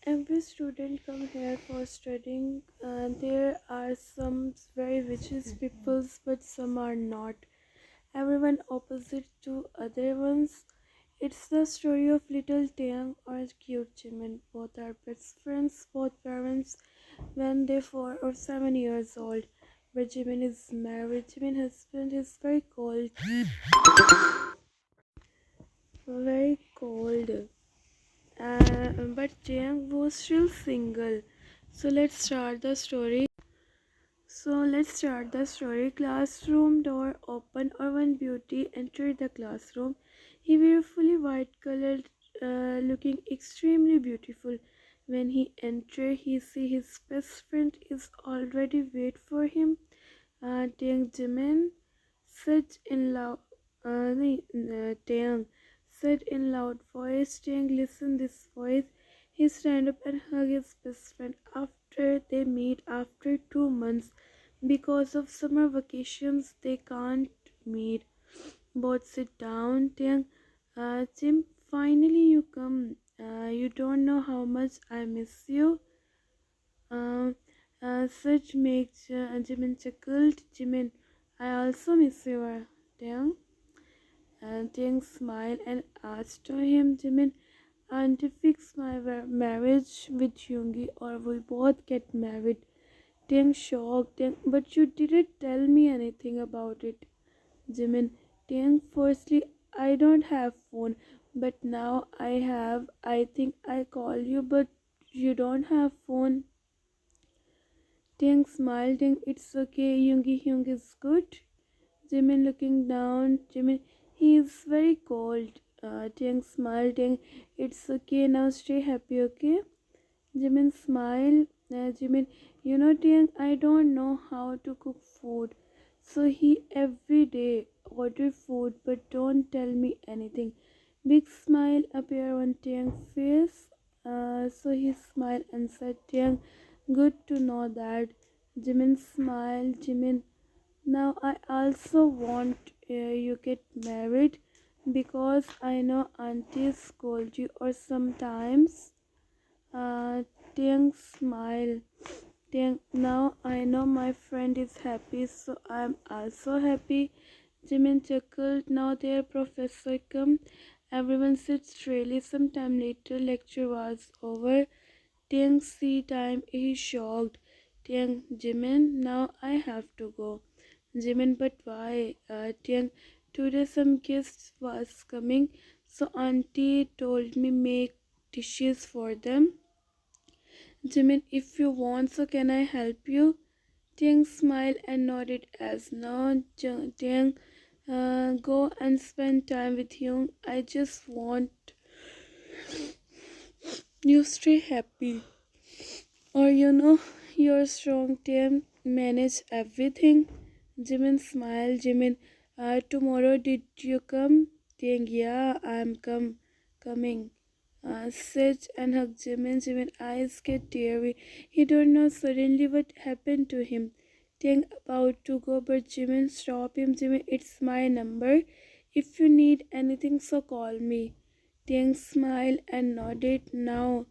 Every student come here for studying. There are some very vicious peoples, but some are not. Everyone opposite to other ones. It's the story of little Tiang or cute Jimin. Both are best friends, both parents when they 4 or 7 years old. But Jimin is married. Jimin's husband is very cold. But Jiang was still single. So let's start the story. Classroom door open. Urban Beauty entered the classroom. He wore fully white colored, looking extremely beautiful. When he entered, he see his best friend is already wait for him. Tiang Jimin said in loud, Tiang said in loud voice. Tiang listen this voice. He stand up and hug his best friend after they meet after 2 months. Because of summer vacations, they can't meet. Both sit down. Tiang, Jim, finally you come. You don't know how much I miss you. Um, Such makes Jimin chuckled. Jimin, I also miss you, Tiang. Tiang smiled and asked him, Jimin, auntie fix my marriage with Yoongi or we both get married. Tiang shocked, Tiang, but you didn't tell me anything about it. Jimin, Tiang, firstly, I don't have phone, but now I have. I think I call you, but you don't have phone. Tiang smiled, Tiang, it's okay, Hyung is good. Jimin looking down, Jimin, he is very cold. Tiang smiled, Tiang, it's okay, now stay happy, okay? Jimin smiled. Jimin, you know, Tiang, I don't know how to cook food. So he every day order food but don't tell me anything. Big smile appeared on Tiang's face. So he smiled and said, Tiang, good to know that. Jimin smiled. Jimin, now I also want you get married because I know aunties scold you or sometimes Tiang smile. Tiang, now I know my friend is happy, so I'm also happy. Jimin chuckled. Now their professor come. Everyone sits really. Sometime later, lecture was over. Tiang see time. He shocked. Tiang, Jimin, now I have to go. Jimin, but why? Tiang, today some guests was coming, so auntie told me make dishes for them. Jimin, if you want, so can I help you? Tiang smiled and nodded as no. Tiang, go and spend time with Hyung. I just want you stay happy. Or you're strong. Tiang, manage everything. Jimin smiled. Jimin, tomorrow did you come? Tiang, yeah, coming. Sit and hug Jimin. Jimin eyes get teary. He don't know suddenly what happened to him. Tiang about to go, but Jimin stop him. Jimin, it's my number. If you need anything, so call me. Tiang smiled and nodded. Now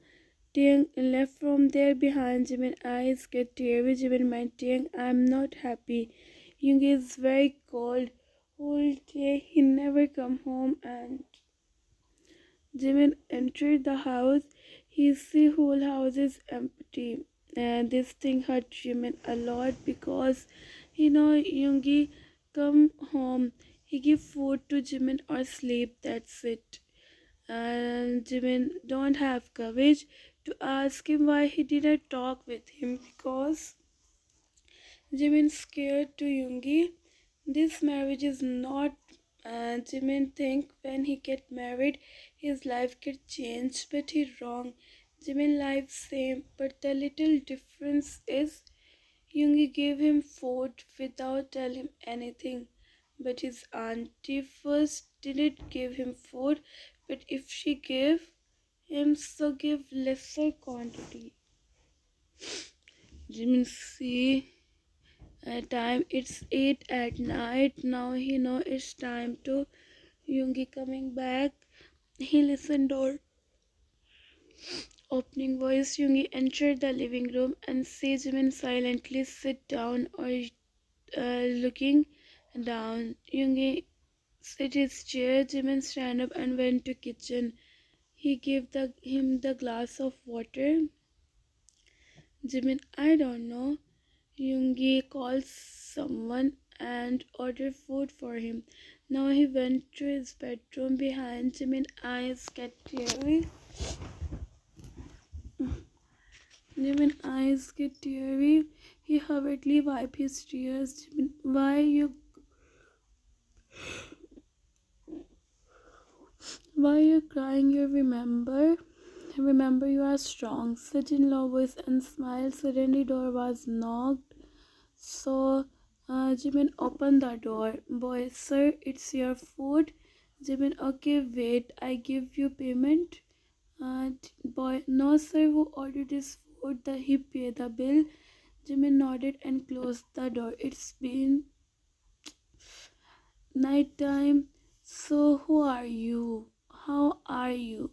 Tiang left from there behind. Jimin eyes get teary. Jimin mind, Tiang, I'm not happy. Young is very cold. Whole day he never come home and Jimin entered the house. He see whole house is empty. And this thing hurt Jimin a lot because Yoongi come home. He give food to Jimin or sleep. That's it. And Jimin don't have courage to ask him why he didn't talk with him because Jimin scared to Yoongi. This marriage is not. Jimin think when he get married, his life get changed, but he wrong. Jimin life same, but the little difference is Yoongi gave him food without telling him anything. But his auntie first didn't give him food, but if she gave him, so give lesser quantity. Jimin see time it's 8 at night. Now he know it's time to Yoongi coming back. He listened door opening voice, Yoongi entered the living room and Sejamin silently sit down or looking down. Yoongi sit his chair. Jimin stand up and went to kitchen. He gave him the glass of water. Jimin, I don't know. Yoongi calls someone and ordered food for him. Now he went to his bedroom. Behind Jimin eyes get teary. Jimin eyes get teary. He hurriedly wiped his tears. Jimin, why you crying? You remember you are strong. Sit in low voice and smile. Suddenly door was knocked. So Jimin opened the door. Boy, sir, it's your food. Jimin, okay, wait, I give you payment. Boy, no sir, who ordered this food? He paid the bill. Jimin nodded and closed the door. It's been night time. So who are you? How are you?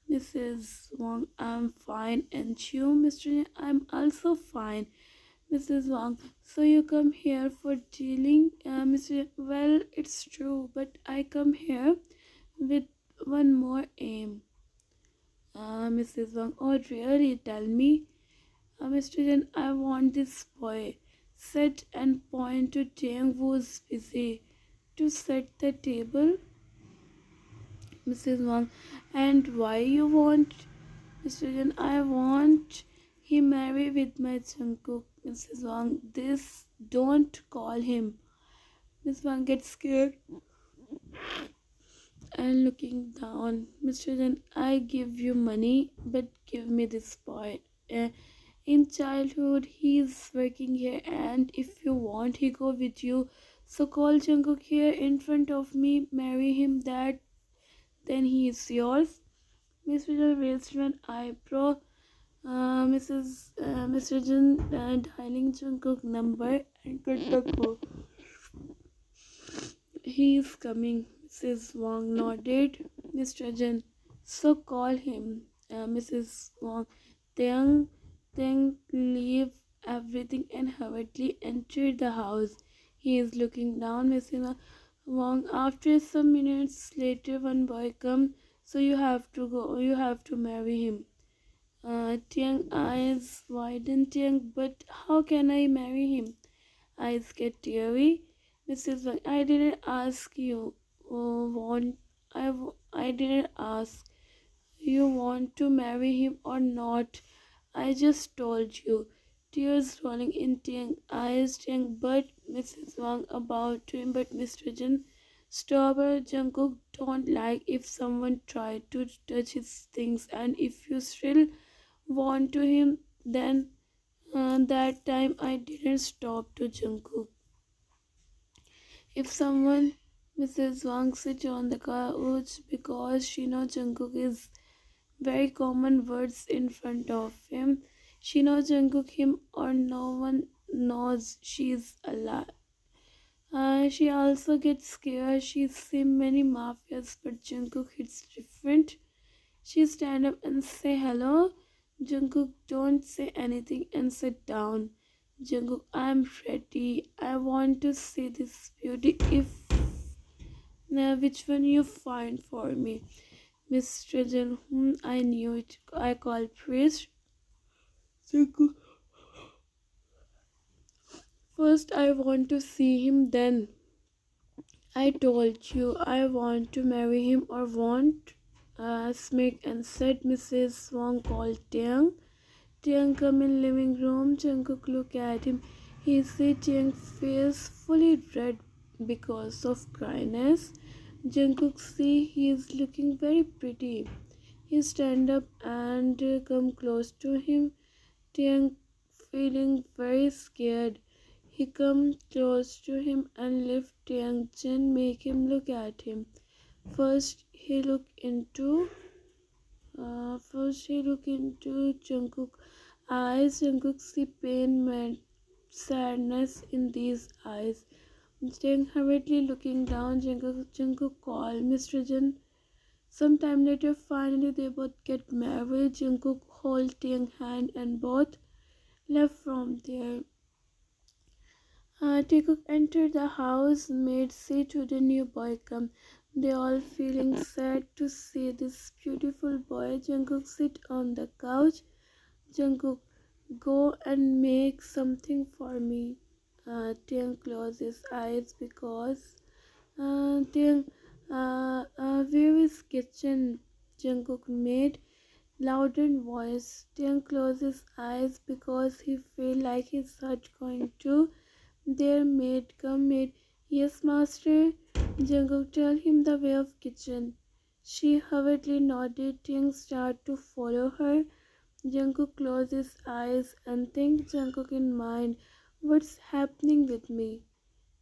Mrs. Wang, I'm fine. And you, Mr. I'm also fine. Mrs. Wang, so you come here for dealing? Mr. Well, it's true, but I come here with one more aim. Mrs. Wang, oh really? Tell me. Mr. Jen, I want this boy. Sit and point to Jiang, who's busy, to set the table. Mrs. Wang, and why you want? Mr. Jen, I want he marry with my Jungkook. Mrs. Wang, this don't call him. Miss Wang gets scared and looking down. Mr. Jen, I give you money, but give me this boy. In childhood, he's working here, and if you want, he go with you. So call Jungkook here in front of me, marry him. Then he is yours. Miss Vijay raised one eyebrow. Mr. Jin dialing Jungkook number and cut the call. He is coming. Mrs. Wang nodded. Mr. Jin, so call him. Mrs. Wang, then leave everything and hurriedly enter the house. He is looking down. Mrs. Wang. After some minutes later, one boy comes. So you have to go. You have to marry him. Tiang eyes widen. Tiang, but how can I marry him? Eyes get teary. Mrs. Wang, I didn't ask you. I didn't ask you want to marry him or not. I just told you. Tears rolling in Tiang eyes. Tiang, but Mrs. Wang about to him, but Mr. Jin. Stop her. Jungkook don't like if someone tried to touch his things, and if you still want to him, then that time I didn't stop to Jungkook. If someone Mrs. Wang sit on the couch because she knows Jungkook is very common words in front of him. She knows Jungkook him or no one knows she's alive. She also gets scared. She's seen many mafias, but Jungkook hits different. She stand up and say hello. Jungkook, don't say anything and sit down. Jungkook, I'm ready. I want to see this beauty. If now, which one you find for me, Mr. Jin? I knew it. I call priest. Jungkook, first I want to see him. Then I told you I want to marry him or want. Smith and said Mrs. Wang called Tiang. Tiang come in living room. Jungkook look at him. He see Tiang face fully red because of dryness. Jungkook see he is looking very pretty. He stand up and come close to him. Tiang feeling very scared. He come close to him and lift Tiang's chin, make him look at him. First he look into Jungkook's eyes. Jungkook see pain and sadness in these eyes. Staying hurriedly looking down, Jungkook called Mr. Jin. Sometime later, finally they both get married. Jungkook hold Ting's hand and both left from there. Taekook entered the house, made say to the new boy come. They all feeling sad to see this beautiful boy. Jungkook sit on the couch. Jungkook, go and make something for me. Taeyang closed his eyes because where is kitchen? Jungkook made louder voice. Taeyang closed his eyes because he felt like his heart going to. Their maid, come maid. Yes, master. Jungkook tell him the way of kitchen. She hurriedly nodded. Taeyang started to follow her. Jungkook closed his eyes and think Jungkook in mind. What's happening with me?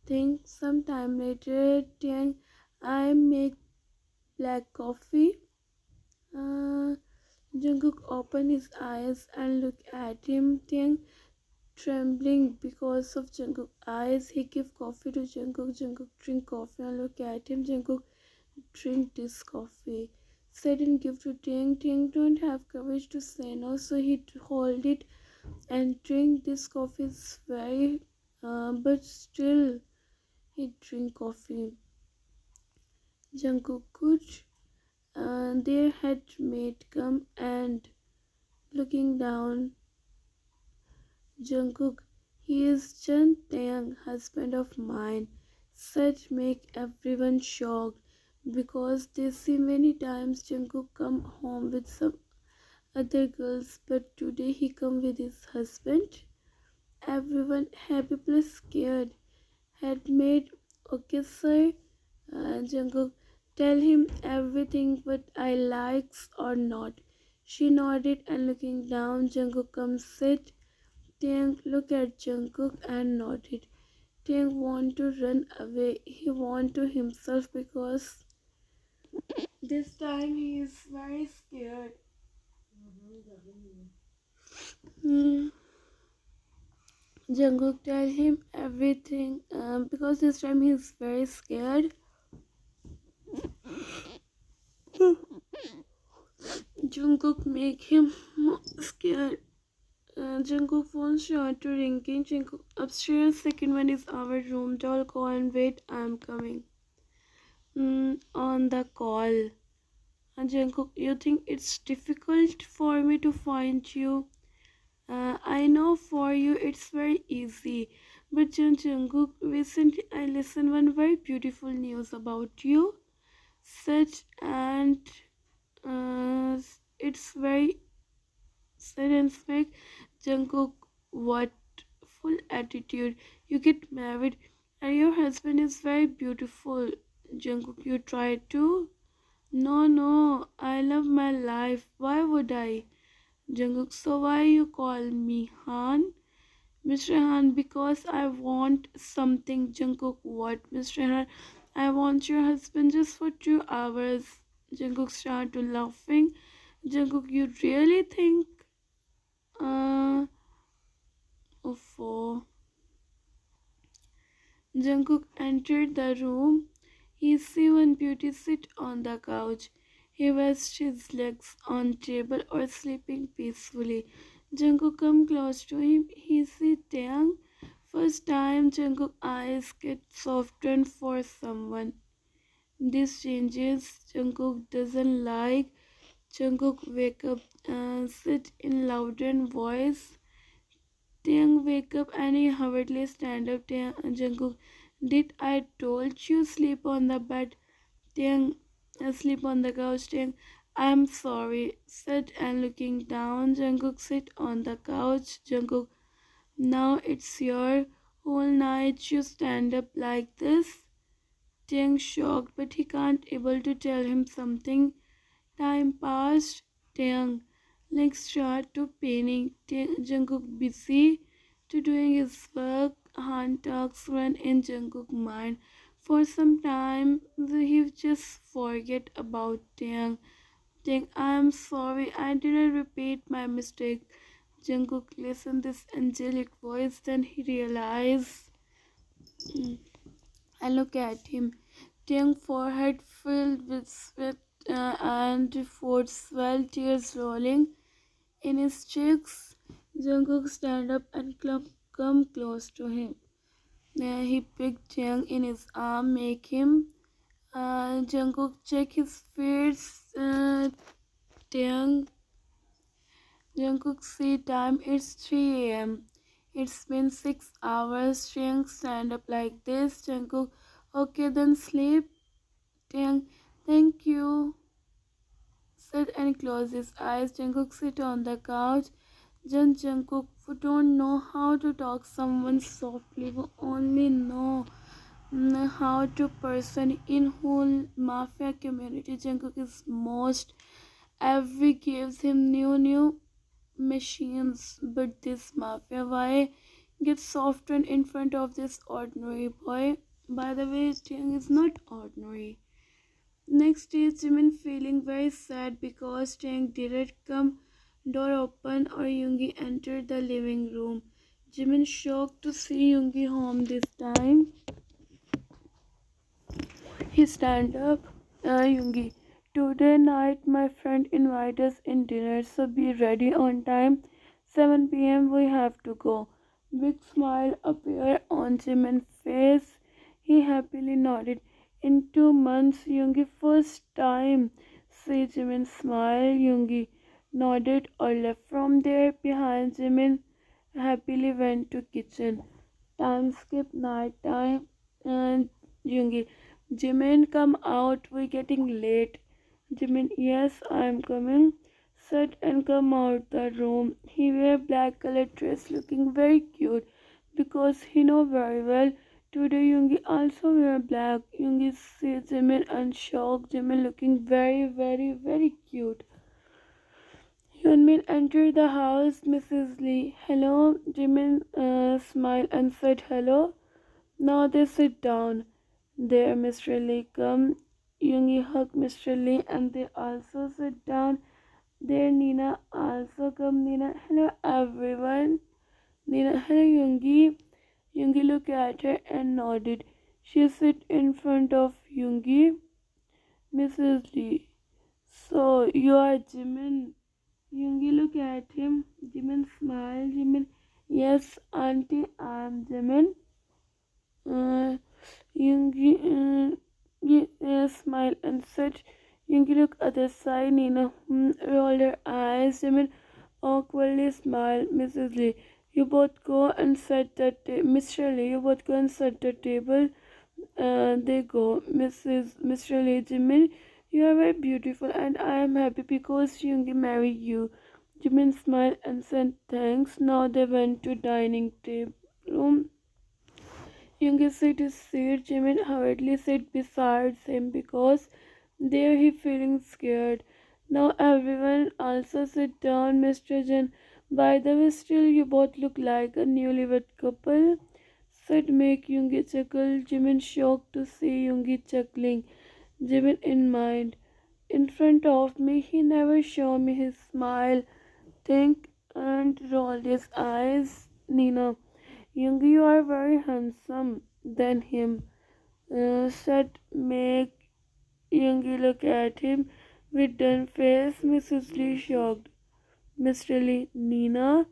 Think sometime later. Taeyang, I make black coffee. Uh, Jungkook opened his eyes and looked at him. Taeyang trembling because of Jungkook's eyes. He gave coffee to Jungkook. Jungkook drink coffee and look at him. Jungkook drink this coffee. Said and give to Taeyang. Taeyang don't have courage to say no, so he hold it and drink this coffee. Is very, but still he drink coffee. Jungkook could. Their head mate come and looking down. Jungkook, he is Jun Taeyang, husband of mine, said make everyone shocked because they see many times Jungkook come home with some other girls, but today he come with his husband. Everyone happy plus scared. Had made okay sir. Jungkook, tell him everything what I likes or not. She nodded and looking down. Jungkook comes sit. Taeyang looked at Jungkook and nodded. Taeyang want to run away. He want to himself because this time he is very scared. Hmm. Jungkook tell him everything because this time he is very scared. Jungkook make him more scared. Jungkook phone shot to ringing. Jungkook upstairs. Second one is our room. Doll call and wait. I'm coming. On the call. Jungkook, you think it's difficult for me to find you? I know for you it's very easy. But Jungkook, recently I listened one very beautiful news about you. Such and it's very sad and smack. Jungkook, what full attitude. You get married and your husband is very beautiful. Jungkook, you try to? No, no, I love my life. Why would I? Jungkook, so why you call me Han? Mr. Han, because I want something. Jungkook, what? Mr. Han, I want your husband just for 2 hours. Jungkook started laughing. Jungkook, you really think? Oh. Jungkook entered the room. He see one beauty sit on the couch. He rested his legs on table or sleeping peacefully. Jungkook come close to him. He see Taeyang. First time Jungkook eyes get softened for someone. This changes. Jungkook doesn't like. Jungkook wake up and sit in louder voice. Taeyang wake up and he hurriedly stand up. Jungkook, did I told you sleep on the bed? Taeyang, sleep on the couch. Taeyang, I'm sorry. Said and looking down. Jungkook sit on the couch. Jungkook, now it's your whole night you stand up like this. Taeyang shocked, but he can't able to tell him something. Time passed. Taeyang legs start to paining. Jungkook busy to doing his work. Han talks run in Jungkook's mind. For some time, he just forget about Taeyang. Taeyang, I'm sorry, I didn't repeat my mistake. Jungkook listened this angelic voice, then he realized. I look at him. Taeyang's forehead filled with sweat and foot swell, tears rolling. in his cheeks. Jungkook stand up and come close to him. He picked Jung in his arm, make him. Jungkook check his face. Taeyang Jungkook see time. It's 3 a.m. It's been 6 hours. Taeyang stand up like this. Jungkook, okay then sleep. Taeyang, thank you. Sit and close his eyes. Jungkook sit on the couch. Jungkook, we don't know how to talk someone softly. We only know how to person in whole Mafia community. Jungkook is most. Every gives him new machines, but this Mafia, why get softened in front of this ordinary boy? By the way, Jiang is not ordinary. Next day, Jimin feeling very sad because Tang didn't come. Door open or Yoongi entered the living room. Jimin shocked to see Yoongi home this time. He stand up. Yoongi, today night my friend invited us in dinner, so be ready on time. 7 p.m. we have to go. Big smile appeared on Jimin's face. He happily nodded. In 2 months, Yoongi first time see Jimin smile. Yoongi nodded or left from there. Behind Jimin happily went to kitchen. Time skip night time and Yoongi. Jimin, come out, we're getting late. Jimin, yes, I'm coming. Said and come out the room. He wear black colored dress looking very cute because he know very well. Today Yoongi also wear black. Yoongi see Jimin and shocked. Jimin looking very cute. Hyunmin entered the house. Mrs. Lee, hello. Jimin smiled and said hello. Now they sit down. There, Mr. Lee come. Yoongi hugged Mr. Lee and they also sit down. There, Nina also come. Nina, hello everyone. Nina, hello Yoongi. Yoongi looked at her and nodded. She sit in front of Yoongi. Mrs. Lee, so you are Jimin. Yoongi looked at him. Jimin smiled. Jimin, yes, auntie, I am Jimin. Yoongi smiled and said, Yoongi looked other side. Nina rolled her eyes. Jimin awkwardly smiled. Mrs. Lee, you both go and set the Mr. Lee, you both go and set the table. They go. Mr. Lee, Jimin, you are very beautiful and I am happy because Yoongi married you. Jimin smiled and said thanks. Now they went to dining table room. Yoongi sit his seat. Jimin hurriedly sit beside him because there he feeling scared. Now everyone also sit down. Mr. Jen, by the way, still you both look like a newlywed couple. Said make Yoongi chuckle. Jimin shocked to see Yoongi chuckling. Jimin in mind. In front of me, he never showed me his smile. Think and rolled his eyes. Nina, Yoongi, you are very handsome than him. Said make Yoongi look at him with done face. Mrs. Lee shocked. Mr. Lee, Nina,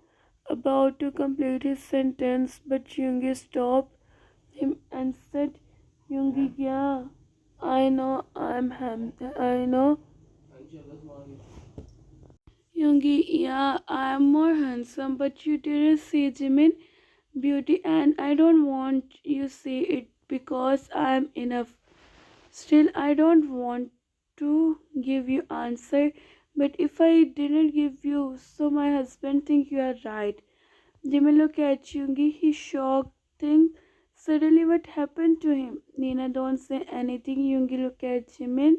about to complete his sentence, but Yoongi stopped him and said, Yoongi, yeah, I know I know. Yoongi, yeah, I am more handsome, but you didn't see Jimin beauty and I don't want you see it because I am enough. Still, I don't want to give you answer, but if I didn't give you, so my husband think you are right. Jimmy look at Yoongi, he shocked, think suddenly what happened to him. Nina don't say anything. Yoongi look at Jimin.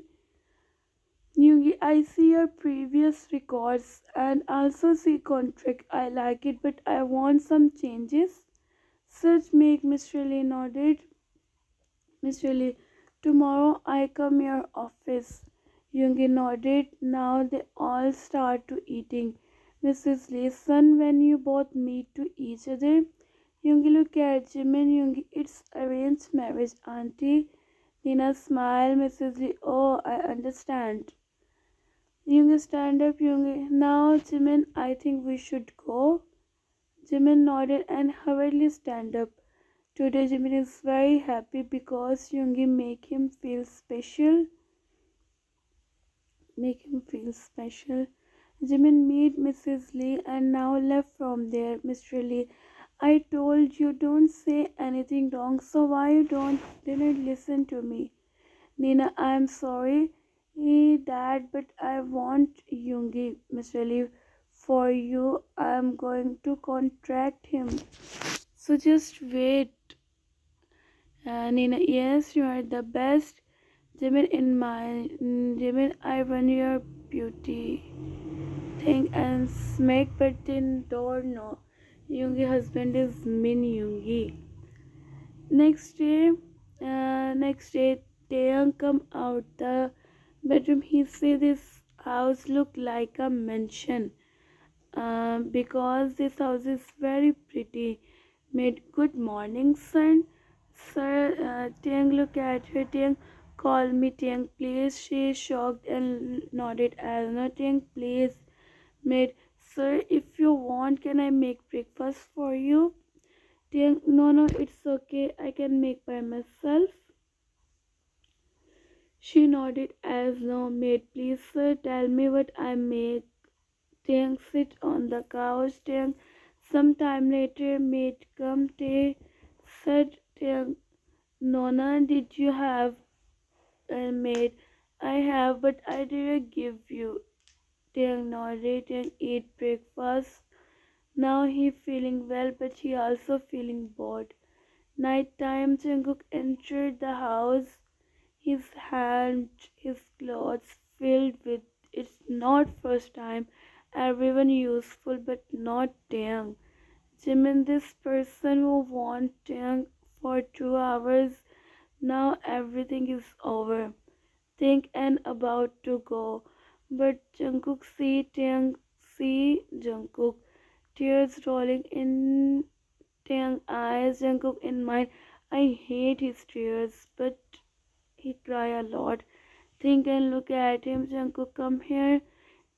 Yoongi, I see your previous records and also see contract. I like it, but I want some changes. Such make Mr. Lee nodded. Mr. Lee, tomorrow I come your office. Yoongi nodded. Now they all start to eating. Mrs. Lee, son, when you both meet to each other. Yoongi look at Jimin. Yoongi, it's arranged marriage, auntie. Nina smiled. Mrs. Lee, oh, I understand. Young stand up, Young. Now, Jimin, I think we should go. Jimin nodded and hurriedly stand up. Today, Jimin is very happy because Yoongi make him feel special. Jimin met Mrs. Lee and now left from there. Mr. Lee, I told you don't say anything wrong, so why you didn't listen to me? Nina, I'm sorry, Dad, but I want Yoongi, Mr. Lee. For you, I'm going to contract him. So just wait. Nina, yes, you are the best. Jimin, I run your beauty thing and smack but the door no. Yoongi husband is Min Yoongi. Next day, Taeyang come out the bedroom. He say this house look like a mansion. Because this house is very pretty. Made good morning, son. Sir, Tiang look at her. Tiang, call me Tiang, please. She shocked and nodded as no Tiang, please. Maid, sir, if you want, can I make breakfast for you? Tiang, no, it's okay. I can make by myself. She nodded as no. Maid, please, sir, tell me what I make. Tiang sit on the couch. Tiang, some time later, maid come. Tay said, Tiang, Nona, did you have a maid? I have, but I didn't give you. Tiang nodded and ate breakfast. Now he feeling well, but he also feeling bored. Night time, Jungkook entered the house. His clothes filled with. It's not first time. Everyone useful, but not Taeyang. Jimin, this person who want Taeyang for 2 hours. Now everything is over. Think and about to go. But Jungkook see Jungkook. Tears rolling in Taeyang's eyes. Jungkook in mind. I hate his tears, but he cry a lot. Think and look at him. Jungkook, come here.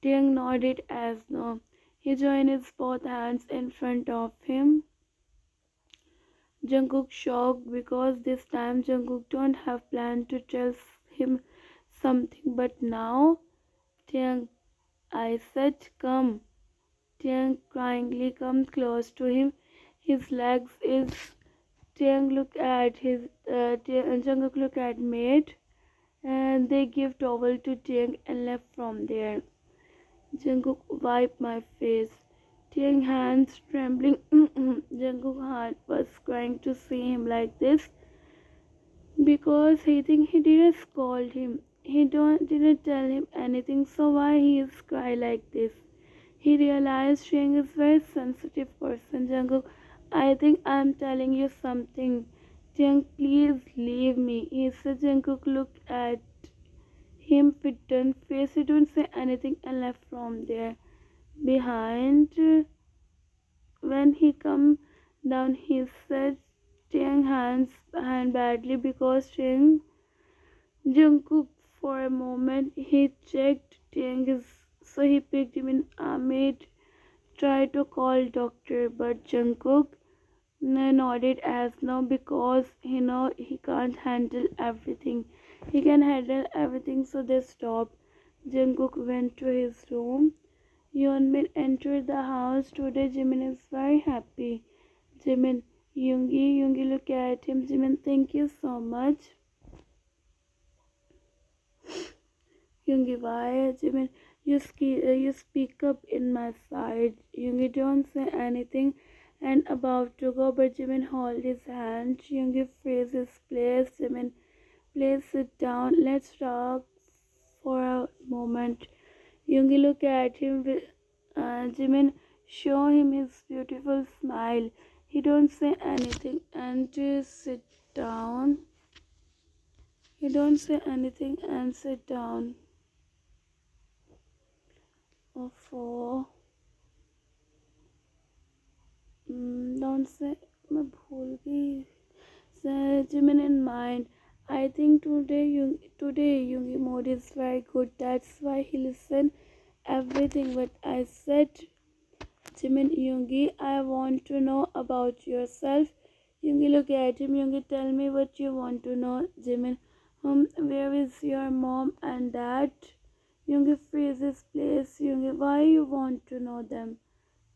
Taeyang nodded as no. He joined his both hands in front of him. Jungkook shocked because this time Jungkook don't have plan to tell him something, but now Taeyang, I said come. Taeyang cryingly comes close to him. His legs is Taeyang look at his Jungkook look at mate and they give towel to Taeyang and left from there. Jungkook wiped my face. Taeyang hands trembling. Jungkook heart was crying to see him like this because he think he didn't scold him. He didn't tell him anything, so why he is cry like this? He realized Sheng is very sensitive person. Jungkook, I think I'm telling you something. Jung, please leave me. He said. Jungkook looked at him with turned face. He didn't say anything and left from there. Behind, when he come down, he said Chang hand badly because Chang Jungkook for a moment he checked Chang is so he picked him in Ahmed tried to call doctor but Jungkook nodded as no because he know he can't handle everything. He can handle everything so they stopped. Jungkook went to his room. Yeonmin entered the house. Today Jimin is very happy. Jimin, Yoongi, look at him. Jimin, thank you so much. Yoongi, why? Jimin, you speak up in my side. Yoongi, don't say anything. And about to go, but Jimin hold his hand. Yoongi freezes place. Jimin, please sit down. Let's talk for a moment. Yoongi look at him with Jimin show him his beautiful smile. He don't say anything and sit down. He don't say anything and sit down. Oh, don't say मैं भूल गई. Jimin in mind. I think today Yoongi mood is very good. That's why he listened everything what I said. Jimin, Yoongi, I want to know about yourself. Yoongi look at him. Yoongi, tell me what you want to know. Jimin, where is your mom and dad? Yoongi freezes place. Yoongi, why you want to know them?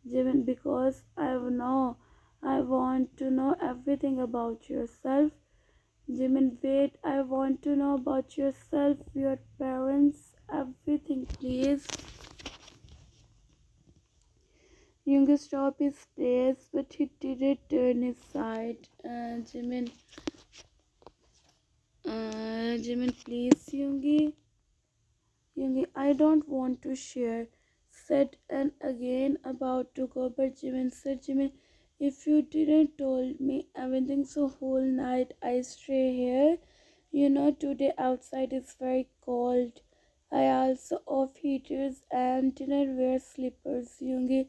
Jimin, because I want to know everything about yourself. Jimin, wait, I want to know about yourself, your parents, everything, please. Yoongi stopped his pace, but he didn't turn his side. Jimin, please, Yoongi. Yoongi, I don't want to share. Said and again about to go, but Jimin said, Jimin, if you didn't told me everything, so whole night I stay here. You know today outside is very cold. I also off heaters and didn't wear slippers. Yoongi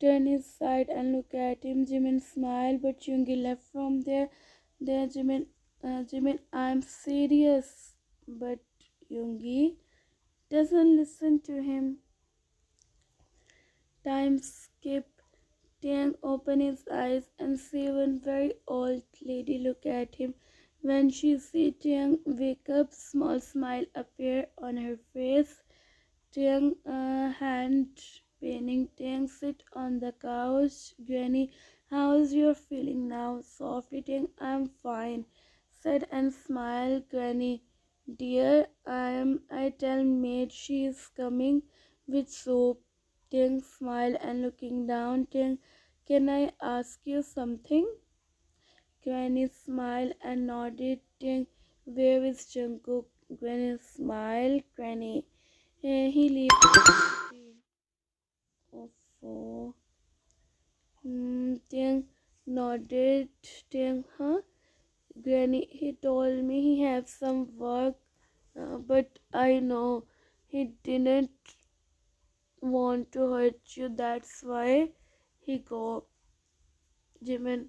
turned his side and looked at him. Jimin smiled, but Yoongi left from there. There, Jimin, I'm serious. But Yoongi doesn't listen to him. Time skip. Tiang opened his eyes and see one very old lady look at him. When she see Tiang wake up, small smile appear on her face. Tiang hand paining Tiang sit on the couch. Granny, how's your feeling now? Softly Tiang, I'm fine. Said and smiled Granny. Dear, I tell maid she is coming with soap. Tiang smiled and looking down. Tiang, can I ask you something? Granny smiled and nodded. Tiang, where is Jungkook? Granny smiled. Granny, he leaves the tree. Oh, Tiang nodded. Tiang, huh? Granny, he told me he has some work, but I know he didn't want to hurt you. That's why he go. Jimin,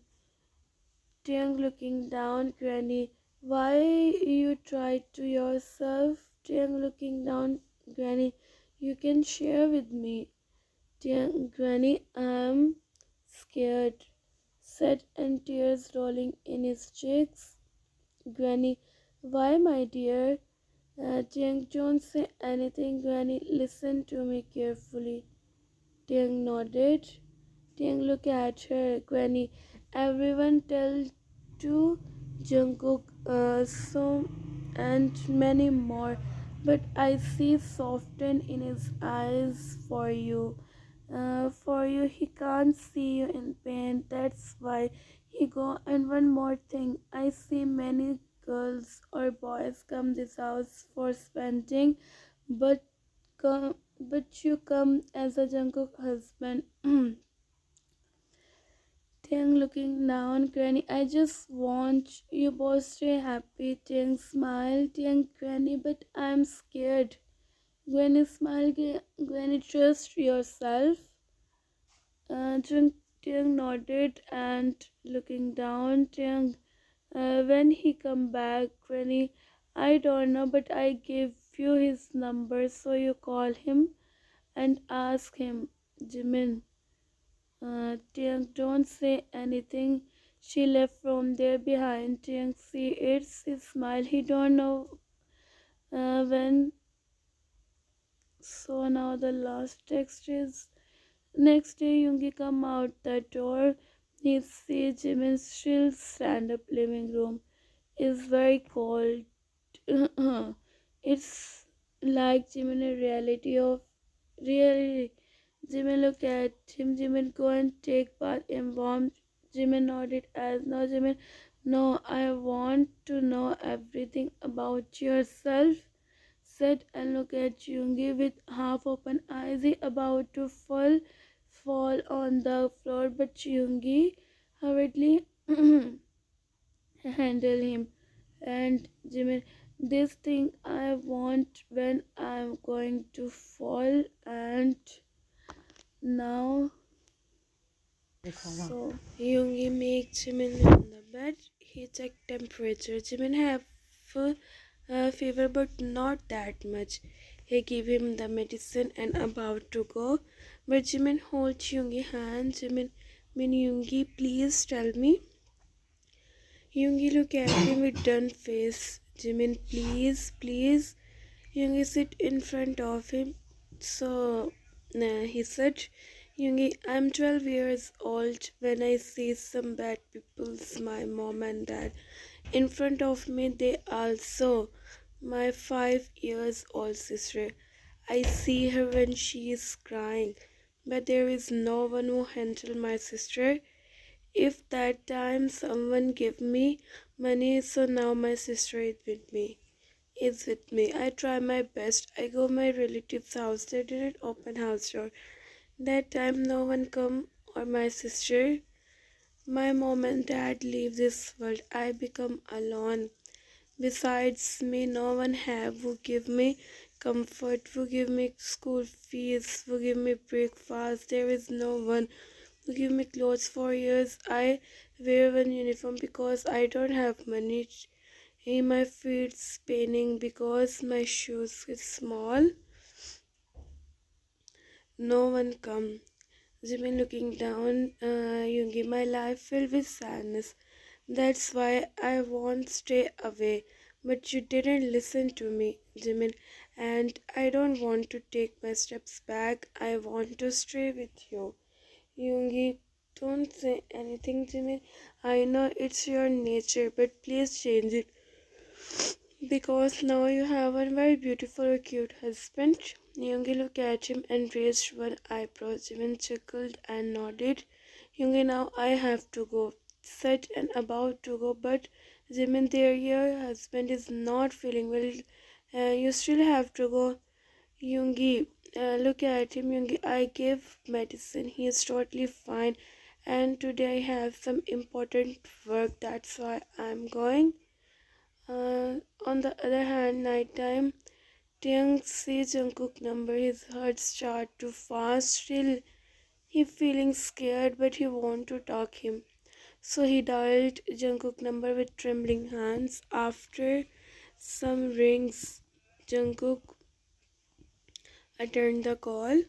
Tiang looking down. Granny, why you tried to yourself? Tiang looking down. Granny, you can share with me. Tiang, Granny, I'm scared. Said and tears rolling in his cheeks. Granny, why, my dear? Tiang, don't say anything. Granny, listen to me carefully. Tiang nodded. Tiang looked at her. Granny, everyone tell to Jungkook so and many more, but I see soften in his eyes for you. For you, he can't see you in pain. That's why he go. And one more thing, I see many girls or boys come this house for spending, but you come as a Jungkook husband. Tiang looking down, Granny, I just want you both stay happy. Tiang smiled, Tiang, Granny, but I'm scared. Granny smiled, Granny, trust yourself. Tiang nodded and looking down, Tiang, when he come back, Granny, I don't know, but I give you his number, so you call him and ask him. Jimin, Tiang, don't say anything. She left from there behind. Tiang see it's his smile. He don't know when. So now the last text is next day. Yoongi come out the door. He see Jimin still stand up living room. Is very cold. It's like Jimin a reality of really. Jimin look at him. Jimin go and take bath in warm. Jimin nodded as no. Jimin, no, I want to know everything about yourself. Said and look at Yoongi with half open eyes. He about to fall on the floor, but Yoongi hurriedly handle him. And Jimin, this thing I want when I'm going to fall. And now Yoongi makes Jimin on the bed. He checked temperature. Jimin have fever, but not that much. He gave him the medicine and about to go, but Jimin hold Yoongi hand. Min Yoongi, please tell me. Yoongi look at him with done face. Jimin, please, please. Yoongi sit in front of him. So he said, Yoongi, I'm 12 years old when I see some bad people's my mom and dad in front of me. They also my 5 years old sister. I see her when she is crying, but there is no one who handle my sister. If that time someone give me money, so now my sister is with me. I try my best. I go my relatives' house. They didn't open house door. That time no one come or my sister. My mom and dad leave this world. I become alone. Besides me, no one have who give me comfort, who give me school fees, who give me breakfast. There is no one who give me clothes for years. I wear one uniform because I don't have money. In my feet's paining because my shoes is small. No one come. Jimin looking down. Yoongi, my life filled with sadness. That's why I won't stay away. But you didn't listen to me, Jimin, and I don't want to take my steps back. I want to stay with you. Yoongi, don't say anything, Jimin. I know it's your nature, but please change it. Because now you have a very beautiful or cute husband. Yoongi looked at him and raised one eyebrow. Jimin chuckled and nodded. Yoongi, now I have to go, said and about to go, but Jimin, there your husband is not feeling well. You still have to go. Yoongi, look at him. Yoongi, I gave medicine. He is totally fine. And today I have some important work. That's why I'm going. On the other hand, nighttime, Taeyang sees Jungkook number. His heart start to fast. Still, he feeling scared, but he want to talk him. So he dialed Jungkook number with trembling hands. After some rings, Jungkook attended the call.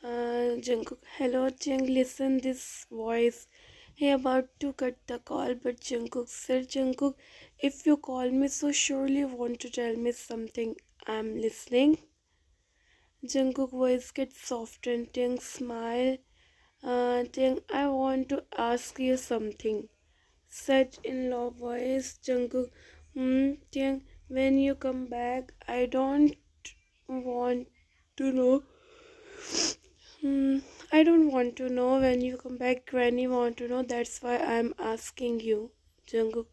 Jungkook, hello, Jung, listen this voice. He about to cut the call, but Jungkook said, Jungkook, if you call me, so surely want to tell me something. I'm listening. Jungkook voice gets softened. Jung smile. Jung, I want to ask you something. Said in low voice. Jungkook, Jung, when you come back, I don't want to know. I don't want to know when you come back. Granny want to know. That's why I'm asking you. Jungkook,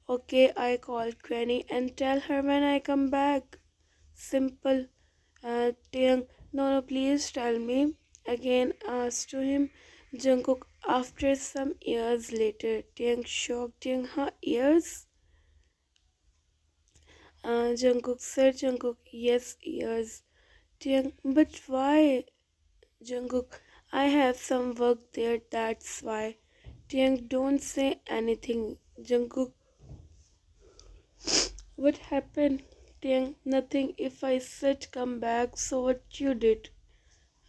okay, I call Granny and tell her when I come back. Simple. Taeyang, no, please tell me. Again asked to him. Jungkook, after some years later. Taeyang shocked. Taeyang, huh, years? Jungkook said. Jungkook, yes, years. Taeyang, but why? Jungkook, I have some work there, that's why. Taeyang, don't say anything. Jungkook, what happened? Taeyang, nothing. If I said come back, so what you did?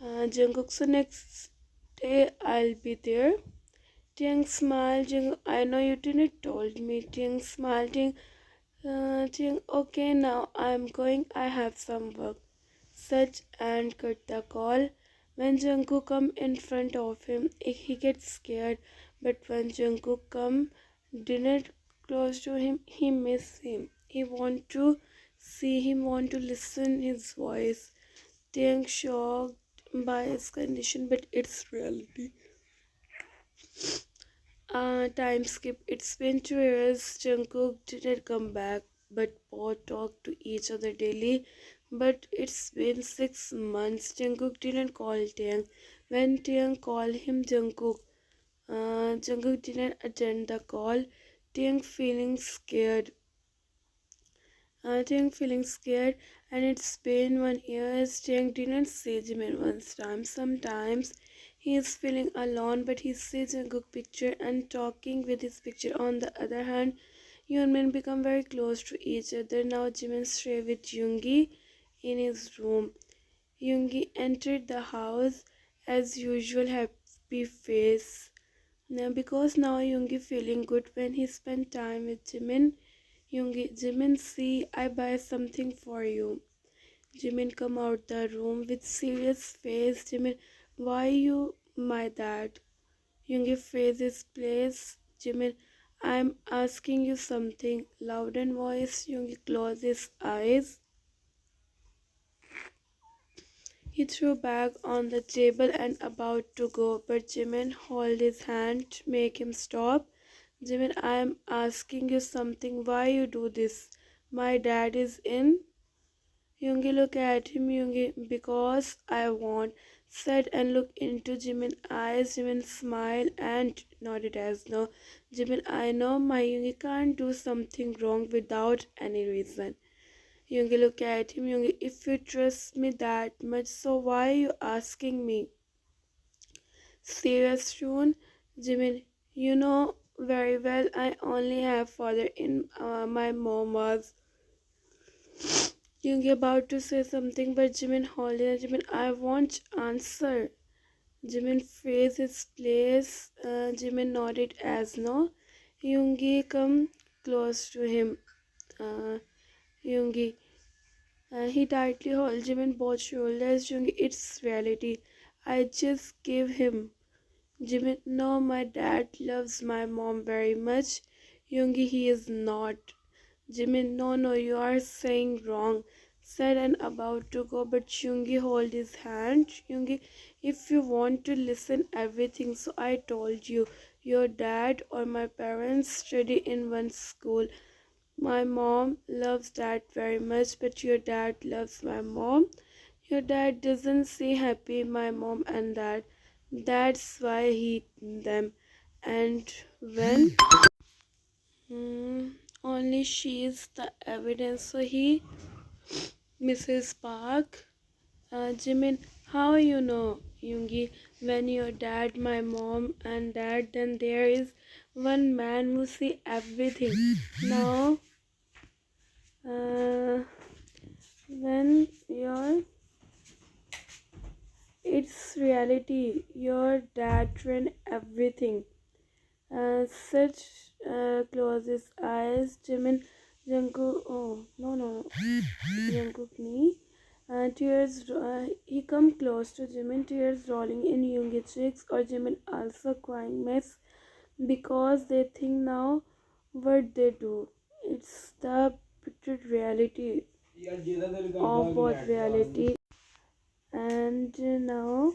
Jungkook, so next day I'll be there. Taeyang smiled. Jungkook, I know you didn't told me. Taeyang smiled. Taeyang, okay, now I'm going. I have some work. Such and cut the call. When Jungkook come in front of him, he gets scared. But when Jungkook come, didn't close to him, he miss him. He want to see him, want to listen his voice. Taeyang shocked by his condition, but it's reality. Time skip. It's been 2 years. Jungkook didn't come back, but both talk to each other daily. But it's been 6 months. Jungkook didn't call Taeyang. When Taeyang called him, Jungkook didn't attend the call. Taeyang feeling scared. Taeyang feeling scared, and it's been 1 year. Taeyang didn't see Jimin once time. Sometimes he is feeling alone, but he sees Jungkook picture and talking with his picture. On the other hand, Hyunmin become very close to each other. Now Jimin stay with Yoongi in his room. Yoongi entered the house as usual, happy face. Now, because now Yoongi feeling good when he spent time with Jimin. Jimin, see, I buy something for you. Jimin come out the room with serious face. Jimin, why you my dad? Yoongi freezes place. Jimin, I'm asking you something. Loud and voice. Yoongi closes eyes. He threw back on the table and about to go, but Jimin held his hand to make him stop. Jimin, I am asking you something. Why you do this? My dad is in. Yoongi looked at him. Yoongi, because I want, said and looked into Jimin's eyes. Jimin smiled and nodded as no. Jimin, I know my Yoongi can't do something wrong without any reason. Yoongi looked at him. Yoongi, if you trust me that much, so why are you asking me? Serious tone. Jimin, you know very well I only have father in my mom was. Yoongi about to say something, but Jimin holding Jimin, I won't answer. Jimin phrased his place. Jimin nodded as no. Yoongi come close to him. Uh, Yoongi. He tightly holds Jimin both shoulders. Yoongi, it's reality. I just gave him. Jimin, no, my dad loves my mom very much. Yoongi, he is not. Jimin, no, no, you are saying wrong. Said and about to go, but Yoongi hold his hand. Yoongi, if you want to listen everything, so I told you, your dad or my parents study in one school. My mom loves dad very much, but your dad loves my mom. Your dad doesn't see happy my mom and dad. That's why he them. And when only she is the evidence. So he, Mrs. Park, Jimin, how you know, Yoongi, when your dad, my mom, and dad, then there is one man who see everything. Now, uh, when your it's reality, your dad ran everything. Such closes eyes. Jimin, Jungkook. Oh no, Jungkook knee. Tears. He come close to Jimin. Tears rolling in Yoongi cheeks. Or Jimin also crying mess because they think now what they do. It's the pictured reality of what reality. And now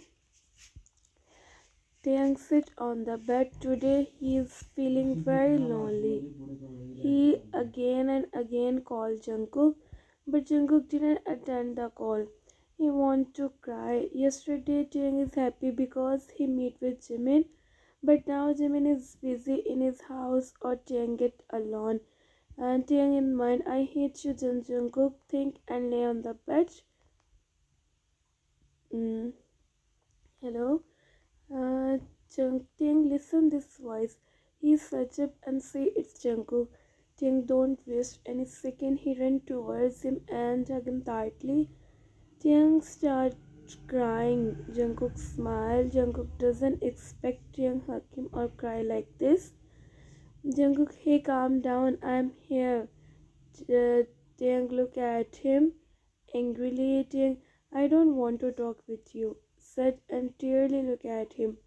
Taeyang sits on the bed. Today he is feeling very lonely. He again and again called Jungkook, but Jungkook didn't attend the call. He wanted to cry. Yesterday Taeyang is happy because he met with Jimin, but now Jimin is busy in his house or Taeyang get alone. And Taeyang in mind, I hate you, Jungkook. Think and lay on the bed. Mm. Hello. Ting, listen this voice. He searched up and say it's Jungkook. Ting don't waste any second. He ran towards him and hugged him tightly. Ting started crying. Jungkook smiled. Jungkook doesn't expect Ting hug him or cry like this. Jungkook, hey, calm down. I'm here. Ting looked at him angrily. Ting, I don't want to talk with you. Said and tearfully looked at him.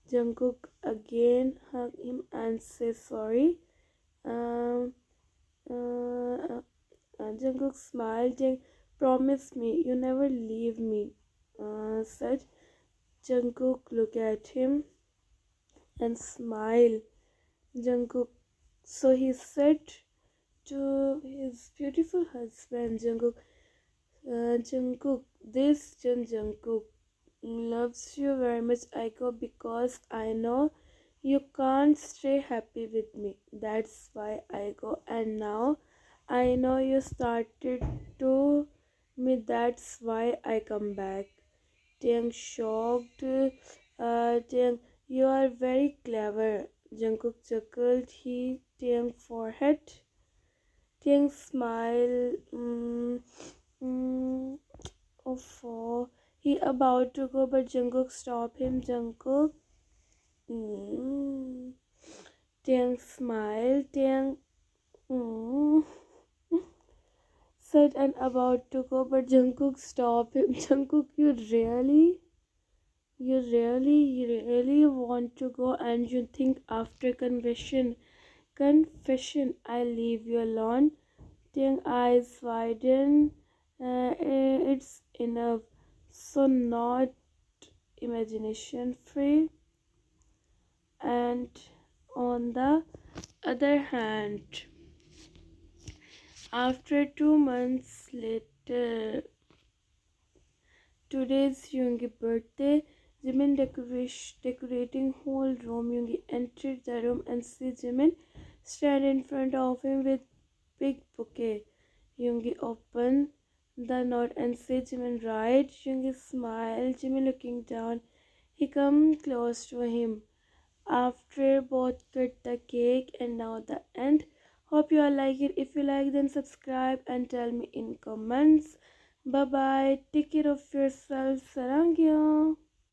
Jungkook again hugged him and said sorry. Um, Jungkook smiled and promised me you never leave me. Said Jungkook looked at him and smiled. Jungkook. So he said to his beautiful husband, Jungkook, this Jungkook loves you very much, Aiko, because I know you can't stay happy with me. That's why I go. And now I know you started to me. That's why I come back. Tiang shocked. Tiang, you are very clever. Jungkook chuckled. He Tiang forehead. Tiang smile. Mm, oh, he about to go, but Jungkook stop him. Jungkook. Mm, Tiang smile. Tiang. Mm, said and about to go, but Jungkook stop him. Jungkook, you really want to go, and you think after confession, I leave you alone. Tiang eyes widen. It's enough. So not imagination free. And on the other hand, after 2 months later, today's Yoongi birthday, Jimin decorating whole room. Yoongi entered the room and see Jimin stand in front of him with big bouquet. Yoongi opened the note and said Jimin right. Yoongi smiled. Jimin looking down. He come close to him. After both cut the cake and now the end. Hope you all like it. If you like, then subscribe and tell me in comments. Bye bye. Take care of yourself. Sarangya.